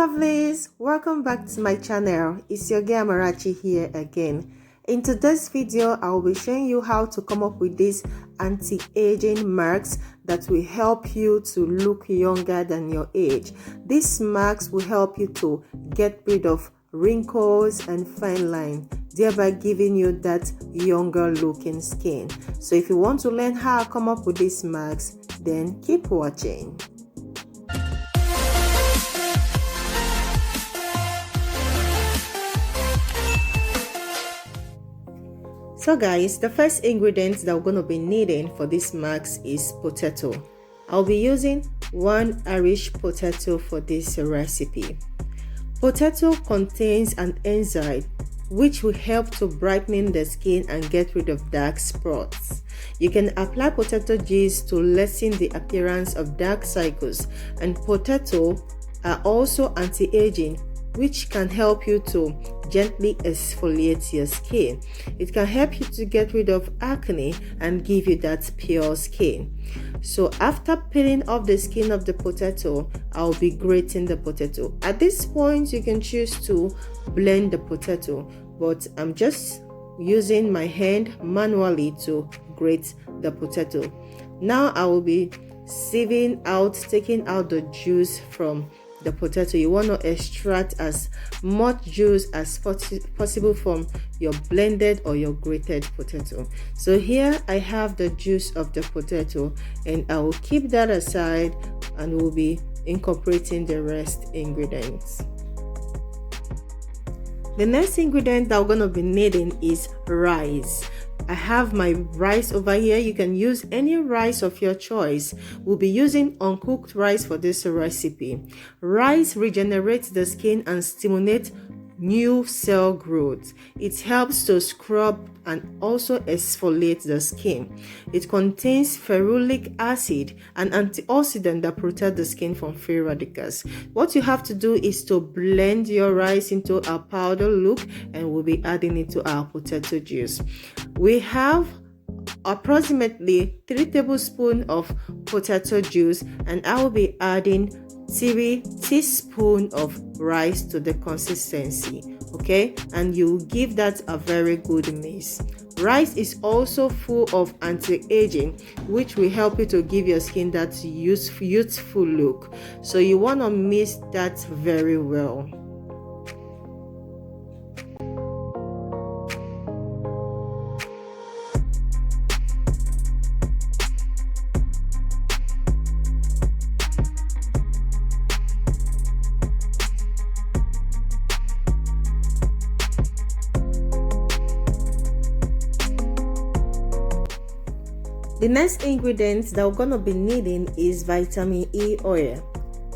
lovelies, welcome back to my channel. It's your girl Marachi here again. In today's video, I will be showing you how to come up with these anti-aging marks that will help you to look younger than your age. These marks will help you to get rid of wrinkles and fine lines, thereby giving you that younger looking skin. So if you want to learn how to come up with these marks, then keep watching. So guys, the first ingredient that we're going to be needing for this marks is potato. I'll be using 1 Irish potato for this recipe. Potato contains an enzyme which will help to brighten the skin and get rid of dark spots. You can apply potato juice to lessen the appearance of dark circles, and potato are also anti-aging, which can help you to gently exfoliate your skin. It can help you to get rid of acne and give you that pure skin. So after peeling off the skin of the potato, I'll be grating the potato. At this point, you can choose to blend the potato, but I'm just using my hand manually to grate the potato. Now I will be taking out the juice from the potato. You want to extract as much juice as possible from your blended or your grated potato. So here I have the juice of the potato, and I will keep that aside and we'll be incorporating the rest ingredients. The next ingredient that we're going to be needing is rice. I have my rice over here. You can use any rice of your choice. We'll be using uncooked rice for this recipe. Rice regenerates the skin and stimulates new cell growth. It helps to scrub and also exfoliate the skin. It contains ferulic acid, an antioxidant that protects the skin from free radicals. What you have to do is to blend your rice into a powder look, and we'll be adding it to our potato juice. We have approximately 3 tablespoons of potato juice, and I will be adding 3 teaspoons of rice to the consistency. Okay, and you give that a very good mix. Rice is also full of anti-aging, which will help you to give your skin that youthful look. So you want to mix that very well. The next ingredient that we're going to be needing is vitamin E oil.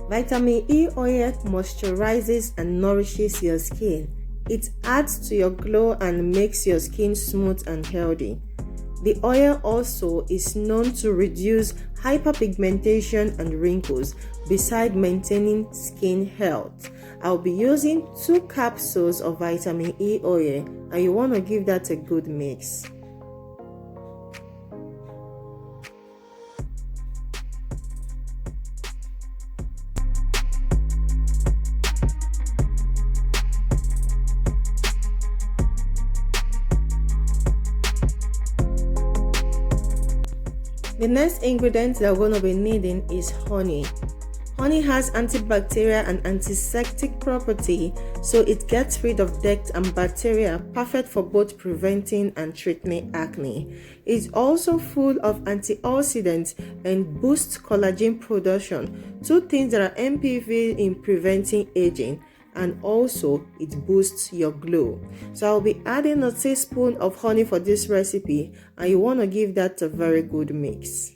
Vitamin E oil moisturizes and nourishes your skin. It adds to your glow and makes your skin smooth and healthy. The oil also is known to reduce hyperpigmentation and wrinkles, besides maintaining skin health. I'll be using 2 capsules of vitamin E oil, and you want to give that a good mix. The next ingredient that we're going to be needing is honey. Honey has antibacterial and antiseptic property, so it gets rid of dirt and bacteria, perfect for both preventing and treating acne. It's also full of antioxidants and boosts collagen production, 2 things that are MPV in preventing aging, and also it boosts your glow. So I'll be adding a teaspoon of honey for this recipe, and you want to give that a very good mix.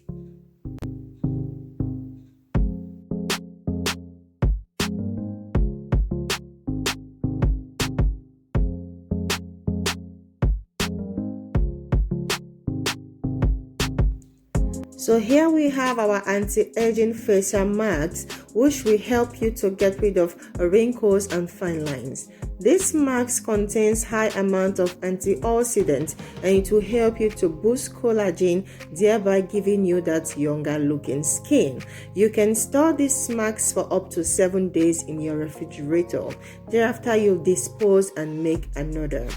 So here we have our anti-aging facial marks, which will help you to get rid of wrinkles and fine lines. This mask contains high amount of antioxidants and it will help you to boost collagen, thereby giving you that younger looking skin. You can store this mask for up to 7 days in your refrigerator. Thereafter, you dispose and make another.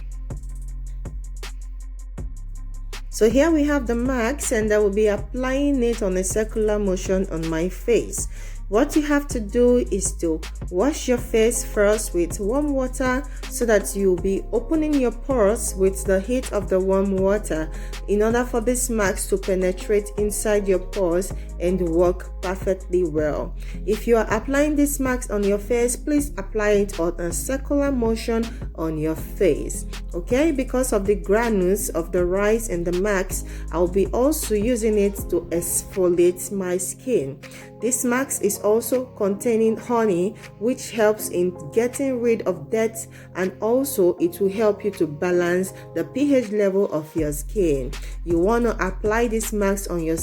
So here we have the mask, and I will be applying it on a circular motion on my face. What you have to do is to wash your face first with warm water so that you'll be opening your pores with the heat of the warm water in order for this mask to penetrate inside your pores and work perfectly well. If you are applying this mask on your face, please apply it on a circular motion on your face. Okay, because of the granules of the rice and the mask, I'll be also using it to exfoliate my skin. This mask is also containing honey, which helps in getting rid of dirt, and also it will help you to balance the pH level of your skin. You want to apply this mask on a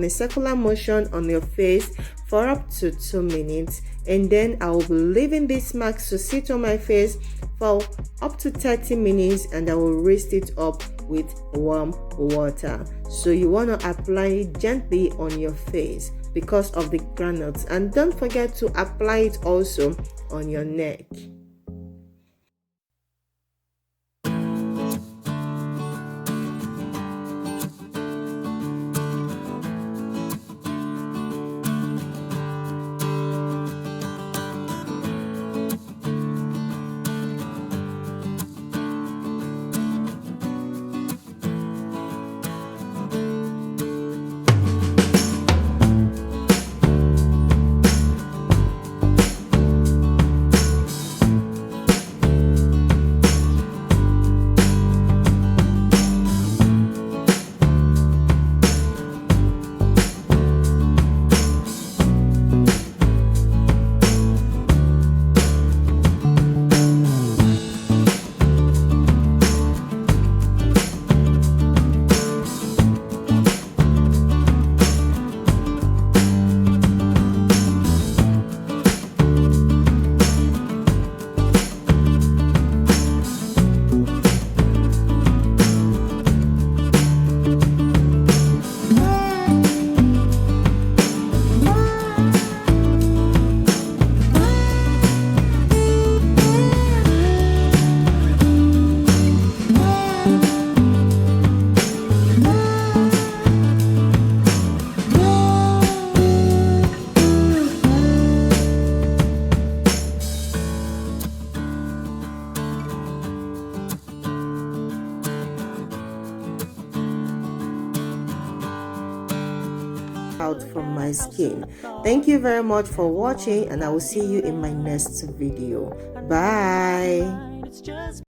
circular motion on your face for up to 2 minutes, and then I will be leaving this mask to sit on my face for up to 30 minutes, and I will rinse it up with warm water. So you want to apply it gently on your face because of the granules, and don't forget to apply it also on your neck. Out from my skin. Thank you very much for watching, and I will see you in my next video. Bye.